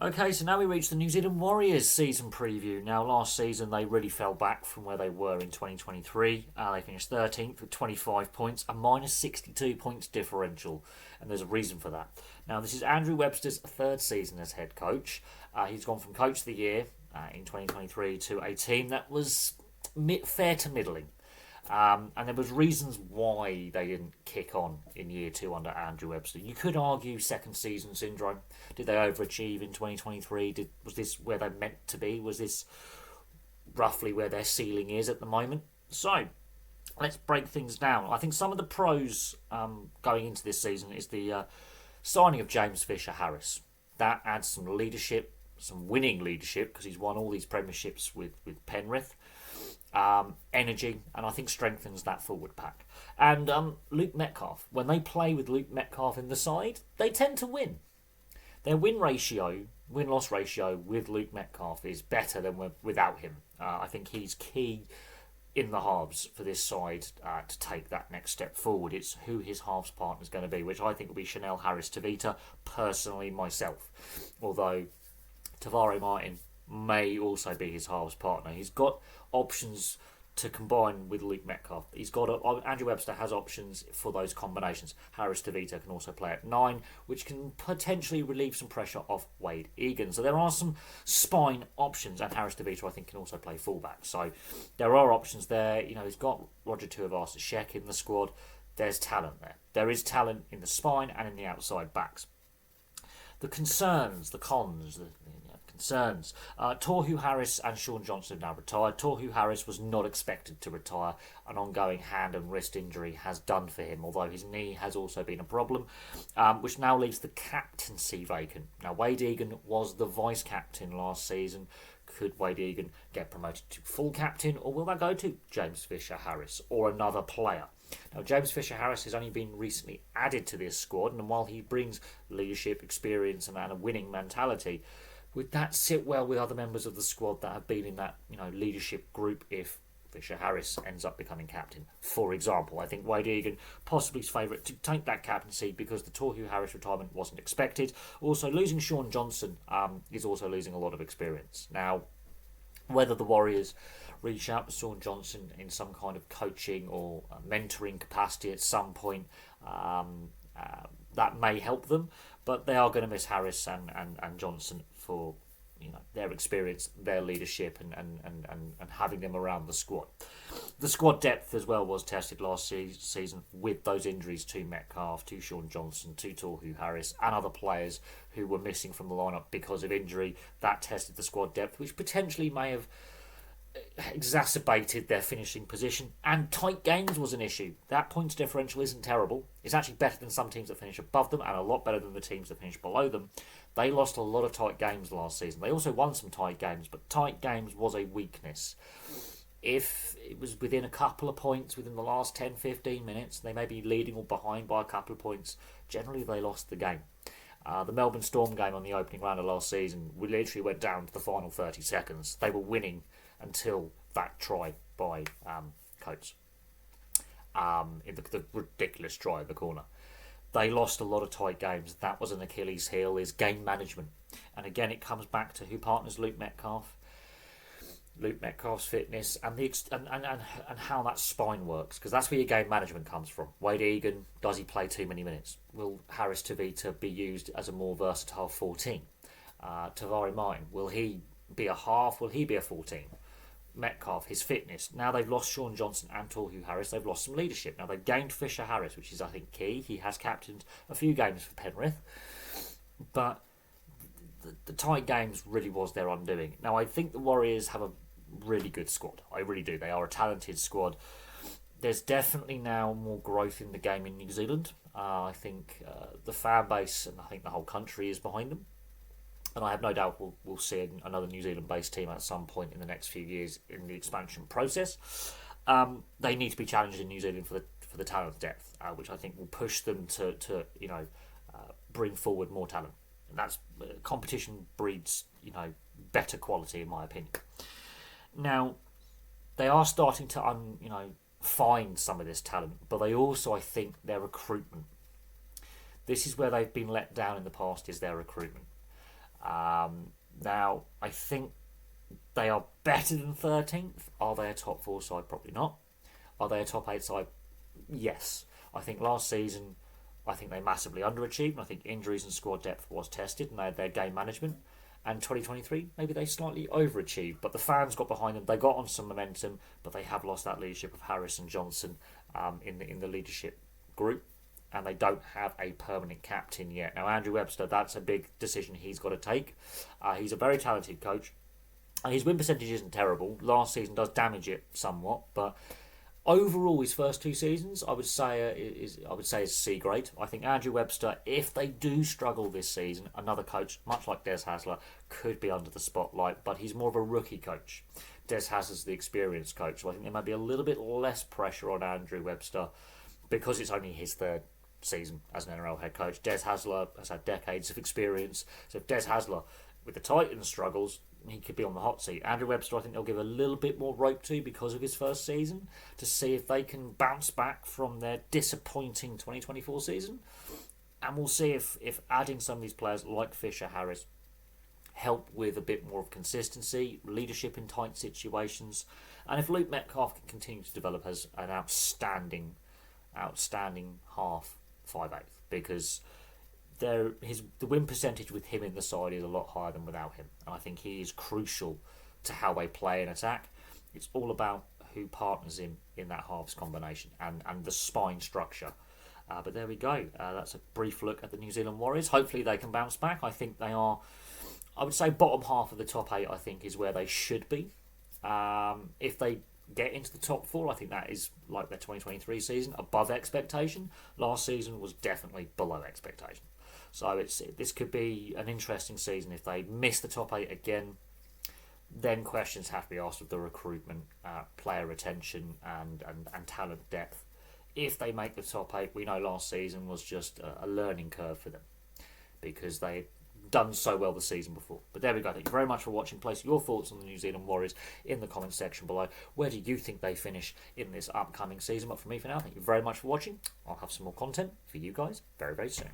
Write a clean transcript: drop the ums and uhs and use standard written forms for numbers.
Okay, so now we reach the New Zealand Warriors season preview. Now, last season they really fell back from where they were in 2023. They finished 13th with 25 points, a minus 62 points differential, and there's a reason for that. Now, this is Andrew Webster's third season as head coach. He's gone from Coach of the Year in 2023 to a team that was fair to middling. And there was reasons why they didn't kick on in year two under Andrew Webster. You could argue second season syndrome. Did they overachieve in 2023? Was this where they meant to be? Was this roughly where their ceiling is at the moment? So let's break things down. I think some of the pros going into this season is the signing of James Fisher-Harris. That adds some leadership, some winning leadership, because he's won all these premierships with Penrith. Energy, and I think strengthens that forward pack. And Luke Metcalf, when they play with Luke Metcalf in the side, they tend to win. Their win-loss ratio with Luke Metcalf is better than without him. I think he's key in the halves for this side to take that next step forward. It's who his halves partner is going to be, which I think will be Chanel Harris-Tavita, personally myself. Although Tavare Martin may also be his halves partner. He's got options to combine with Luke Metcalf. Andrew Webster has options for those combinations. Harris-Tavita can also play at 9, which can potentially relieve some pressure off Wade Egan. So there are some spine options, and Harris-Tavita I think can also play fullback. So there are options there. He's got Roger Tuivasa-Sheck in the squad. There's talent there. There is talent in the spine and in the outside backs. The concerns, the cons, concerns. Tohu Harris and Sean Johnson have now retired. Tohu Harris was not expected to retire. An ongoing hand and wrist injury has done for him, although his knee has also been a problem, which now leaves the captaincy vacant. Now, Wade Egan was the vice-captain last season. Could Wade Egan get promoted to full captain, or will that go to James Fisher-Harris or another player? Now, James Fisher-Harris has only been recently added to this squad, and while he brings leadership, experience, and a winning mentality, would that sit well with other members of the squad that have been in that leadership group if Fisher-Harris ends up becoming captain? For example, I think Wade Egan possibly is favourite to take that captaincy because the Tohu Harris retirement wasn't expected. Also, losing Sean Johnson is also losing a lot of experience. Now, whether the Warriors reach out to Sean Johnson in some kind of coaching or mentoring capacity at some point, that may help them, but they are going to miss Harris and Johnson for their experience, their leadership, and having them around the squad. The squad depth as well was tested last season with those injuries to Metcalf, to Sean Johnson, to Tohu Harris, and other players who were missing from the lineup because of injury. That tested the squad depth, which potentially may have exacerbated their finishing position, and tight games was an issue. That points differential isn't terrible. It's actually better than some teams that finish above them and a lot better than the teams that finish below them. They lost a lot of tight games last season. They also won some tight games, but tight games was a weakness. If it was within a couple of points within the last 10-15 minutes, they may be leading or behind by a couple of points, generally they lost the game. The Melbourne Storm game on the opening round of last season, we literally went down to the final 30 seconds. They were winning until that try by Coates in the ridiculous try in the corner. They lost a lot of tight games. That was an Achilles heel, is game management. And again, it comes back to who partners Luke Metcalf, Luke Metcalf's fitness, and and how that spine works, because that's where your game management comes from. Wade Egan, does he play too many minutes? Will Harris-Tavita be used as a more versatile 14? Tavare Martin, will he be a half? Will he be a 14? Metcalf, his fitness. Now they've lost Sean Johnson and Tohu Harris. They've lost some leadership. Now they've gained Fisher-Harris, which is, I think, key. He has captained a few games for Penrith. But the tight games really was their undoing. Now I think the Warriors have a really good squad. I really do. They are a talented squad. There's definitely now more growth in the game in New Zealand. I think the fan base and I think the whole country is behind them. And I have no doubt we'll see another New Zealand-based team at some point in the next few years in the expansion process. They need to be challenged in New Zealand for the talent depth, which I think will push them to bring forward more talent. And that's competition breeds better quality, in my opinion. Now they are starting to find some of this talent, but they also, I think, their recruitment. This is where they've been let down in the past, is their recruitment. Now, I think they are better than 13th. Are they a top 4 side? Probably not. Are they a top 8 side? Yes. I think last season, I think they massively underachieved. I think injuries and squad depth was tested, and they had their game management. And 2023, maybe they slightly overachieved, but the fans got behind them. They got on some momentum, but they have lost that leadership of Harris and Johnson in the leadership group, and they don't have a permanent captain yet. Now, Andrew Webster, that's a big decision he's got to take. He's a very talented coach. His win percentage isn't terrible. Last season does damage it somewhat, but overall, his first 2 seasons, I would say is C grade. I think Andrew Webster, if they do struggle this season, another coach, much like Des Hasler, could be under the spotlight. But he's more of a rookie coach. Des Hasler's the experienced coach, so I think there might be a little bit less pressure on Andrew Webster because it's only his 3rd season as an NRL head coach. Des Hasler has had decades of experience, so if Des Hasler with the Titans struggles, he could be on the hot seat. Andrew Webster, I think they'll give a little bit more rope to because of his first season to see if they can bounce back from their disappointing 2024 season. And we'll see if adding some of these players like Fisher, Harris, help with a bit more of consistency, leadership in tight situations, and if Luke Metcalf can continue to develop as an outstanding half 5/8, because the win percentage with him in the side is a lot higher than without him, and I think he is crucial to how they play and attack. It's all about who partners him in that halves combination and the spine structure. But there we go. That's a brief look at the New Zealand Warriors. Hopefully they can bounce back. I think they are, I would say, bottom half of the top 8, I think, is where they should be. If they get into the top 4, I think that is like their 2023 season, above expectation. Last season was definitely below expectation. So this could be an interesting season. If they miss the top 8 again, then questions have to be asked of the recruitment, player retention and talent depth. If they make the top 8, we know last season was just a learning curve for them because they done so well the season before. But there we go. Thank you very much for watching. Place your thoughts on the New Zealand Warriors in the comments section below. Where do you think they finish in this upcoming season? But for me for now, thank you very much for watching. I'll have some more content for you guys very, very soon.